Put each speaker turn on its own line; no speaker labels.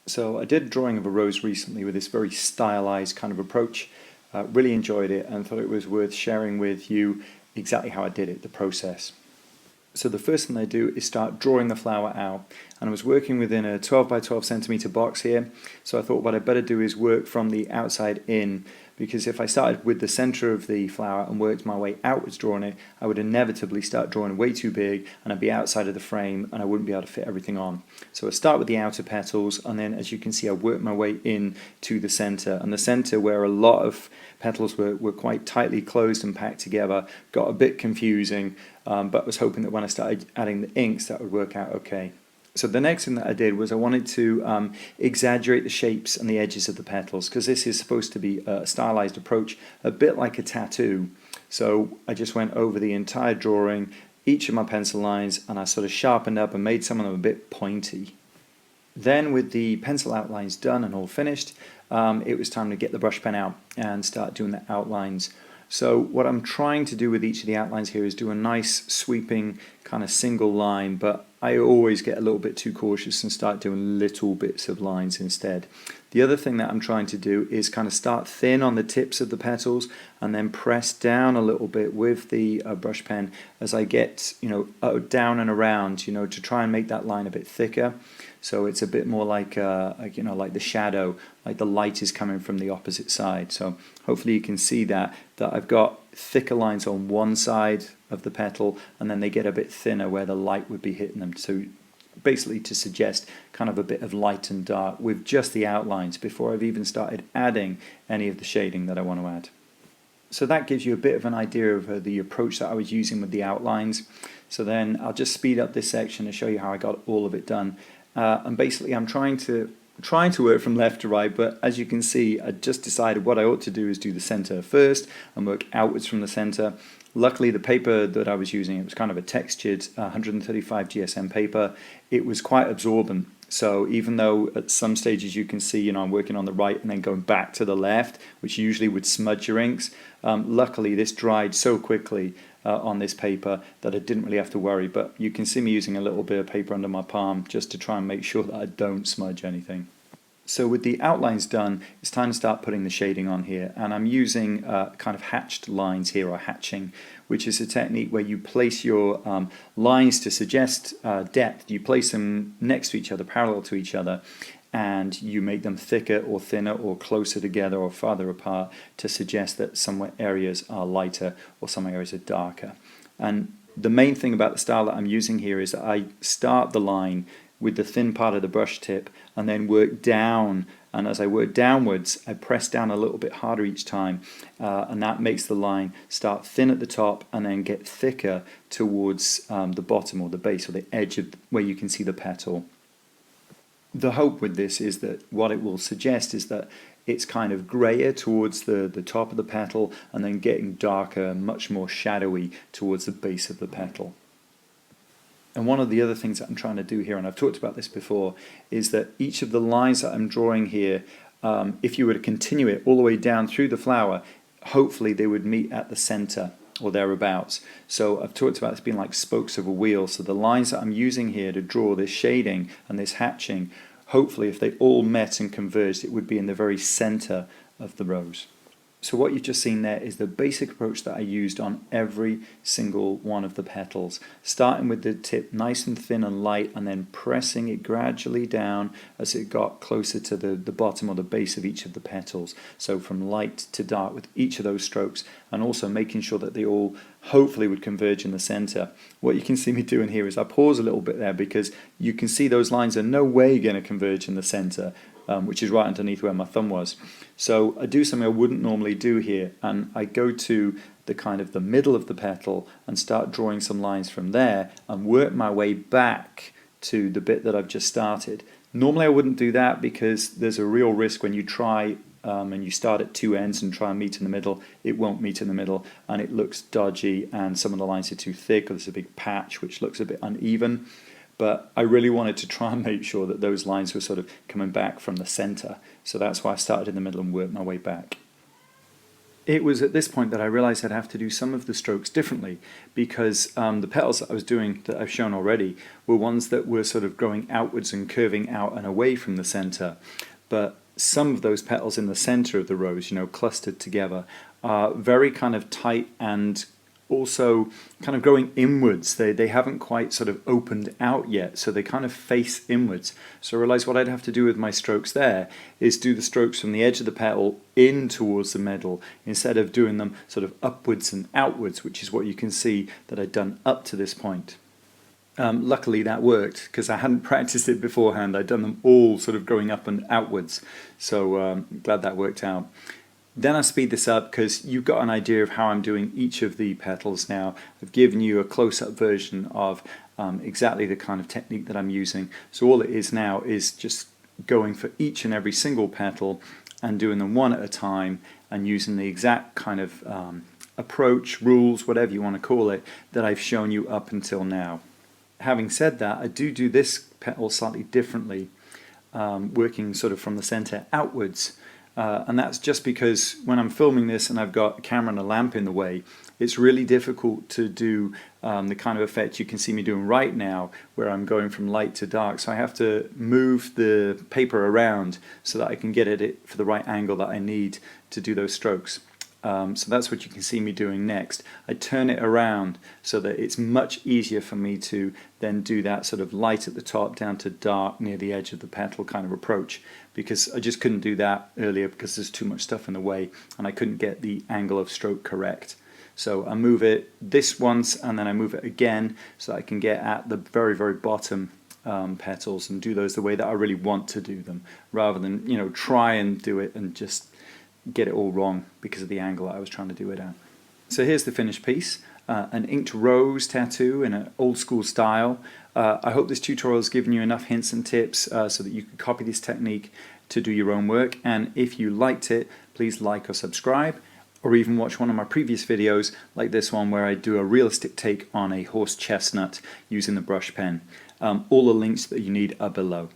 So I did a drawing of a rose recently with this very stylized kind of approach. Really enjoyed it and thought it was worth sharing with you exactly how I did it, the process. So the first thing I do is start drawing the flower out, and I was working within a 12 by 12 centimeter box here, so I thought what I'd better do is work from the outside in, because if I started with the center of the flower and worked my way outwards drawing it, I would inevitably start drawing way too big and I'd be outside of the frame and I wouldn't be able to fit everything on. So I start with the outer petals, and then as you can see I work my way in to the center, and the center where a lot of petals were quite tightly closed and packed together got a bit confusing, but was hoping that when I started adding the inks that would work out okay. So the next thing that I did was I wanted to exaggerate the shapes and the edges of the petals, because this is supposed to be a stylized approach, a bit like a tattoo. So I just went over the entire drawing, each of my pencil lines, and I sort of sharpened up and made some of them a bit pointy. Then with the pencil outlines done and all finished, it was time to get the brush pen out and start doing the outlines. So what I'm trying to do with each of the outlines here is do a nice sweeping kind of single line, but I always get a little bit too cautious and start doing little bits of lines instead. The other thing that I'm trying to do is kind of start thin on the tips of the petals and then press down a little bit with the brush pen as I get, down and around, to try and make that line a bit thicker. So it's a bit more like like the shadow, like the light is coming from the opposite side. So hopefully you can see that I've got thicker lines on one side of the petal, and then they get a bit thinner where the light would be hitting them. So basically to suggest kind of a bit of light and dark with just the outlines before I've even started adding any of the shading that I want to add. So that gives you a bit of an idea of the approach that I was using with the outlines. So then I'll just speed up this section to show you how I got all of it done. And basically I'm trying to work from left to right, but as you can see I just decided what I ought to do is do the center first and work outwards from the center. Luckily the paper that I was using, it was kind of a textured 135 GSM paper. It was quite absorbent, so even though at some stages you can see I'm working on the right and then going back to the left, which usually would smudge your inks, luckily this dried so quickly on this paper that I didn't really have to worry. But you can see me using a little bit of paper under my palm just to try and make sure that I don't smudge anything. So with the outlines done, it's time to start putting the shading on here, and I'm using kind of hatched lines here, or hatching, which is a technique where you place your lines to suggest depth. You place them next to each other, parallel to each other, and you make them thicker or thinner or closer together or farther apart to suggest that some areas are lighter or some areas are darker. And the main thing about the style that I'm using here is that I start the line with the thin part of the brush tip and then work down, and as I work downwards I press down a little bit harder each time, and that makes the line start thin at the top and then get thicker towards the bottom or the base or the edge of where you can see the petal. The hope with this is that what it will suggest is that it's kind of grayer towards the top of the petal and then getting darker, much more shadowy towards the base of the petal. And one of the other things that I'm trying to do here, and I've talked about this before, is that each of the lines that I'm drawing here, if you were to continue it all the way down through the flower, hopefully they would meet at the center or thereabouts. So I've talked about this being like spokes of a wheel. So the lines that I'm using here to draw this shading and this hatching, hopefully if they all met and converged, it would be in the very center of the rose. So what you've just seen there is the basic approach that I used on every single one of the petals, starting with the tip nice and thin and light and then pressing it gradually down as it got closer to the bottom or the base of each of the petals. So from light to dark with each of those strokes, and also making sure that they all hopefully would converge in the center. What you can see me doing here is I pause a little bit there because you can see those lines are no way going to converge in the center, which is right underneath where my thumb was. So I do something I wouldn't normally do here, and I go to the kind of the middle of the petal and start drawing some lines from there and work my way back to the bit that I've just started. Normally I wouldn't do that because there's a real risk when you try and you start at two ends and try and meet in the middle, it won't meet in the middle and it looks dodgy and some of the lines are too thick or there's a big patch which looks a bit uneven. But I really wanted to try and make sure that those lines were sort of coming back from the center. So that's why I started in the middle and worked my way back. It was at this point that I realized I'd have to do some of the strokes differently, because the petals that I was doing, that I've shown already, were ones that were sort of growing outwards and curving out and away from the center. But some of those petals in the center of the rose, clustered together, are very kind of tight and also kind of going inwards. They haven't quite sort of opened out yet, so they kind of face inwards. So I realized what I'd have to do with my strokes there is do the strokes from the edge of the petal in towards the middle, instead of doing them sort of upwards and outwards, which is what you can see that I'd done up to this point. Luckily that worked, because I hadn't practiced it beforehand. I'd done them all sort of going up and outwards, so glad that worked out. Then I speed this up because you've got an idea of how I'm doing each of the petals now. I've given you a close-up version of exactly the kind of technique that I'm using. So all it is now is just going for each and every single petal and doing them one at a time, and using the exact kind of approach, rules, whatever you want to call it, that I've shown you up until now. Having said that, I do this petal slightly differently, working sort of from the center outwards. And that's just because when I'm filming this and I've got a camera and a lamp in the way, it's really difficult to do the kind of effect you can see me doing right now, where I'm going from light to dark. So I have to move the paper around so that I can get it for the right angle that I need to do those strokes. So that's what you can see me doing next. I turn it around so that it's much easier for me to then do that sort of light at the top down to dark near the edge of the petal kind of approach, because I just couldn't do that earlier because there's too much stuff in the way and I couldn't get the angle of stroke correct. So I move it this once and then I move it again so that I can get at the very, very bottom petals and do those the way that I really want to do them, rather than try and do it and just get it all wrong because of the angle that I was trying to do it at. So here's the finished piece, an inked rose tattoo in an old school style. I hope this tutorial has given you enough hints and tips so that you can copy this technique to do your own work, and if you liked it, please like or subscribe, or even watch one of my previous videos like this one where I do a realistic take on a horse chestnut using the brush pen. All the links that you need are below.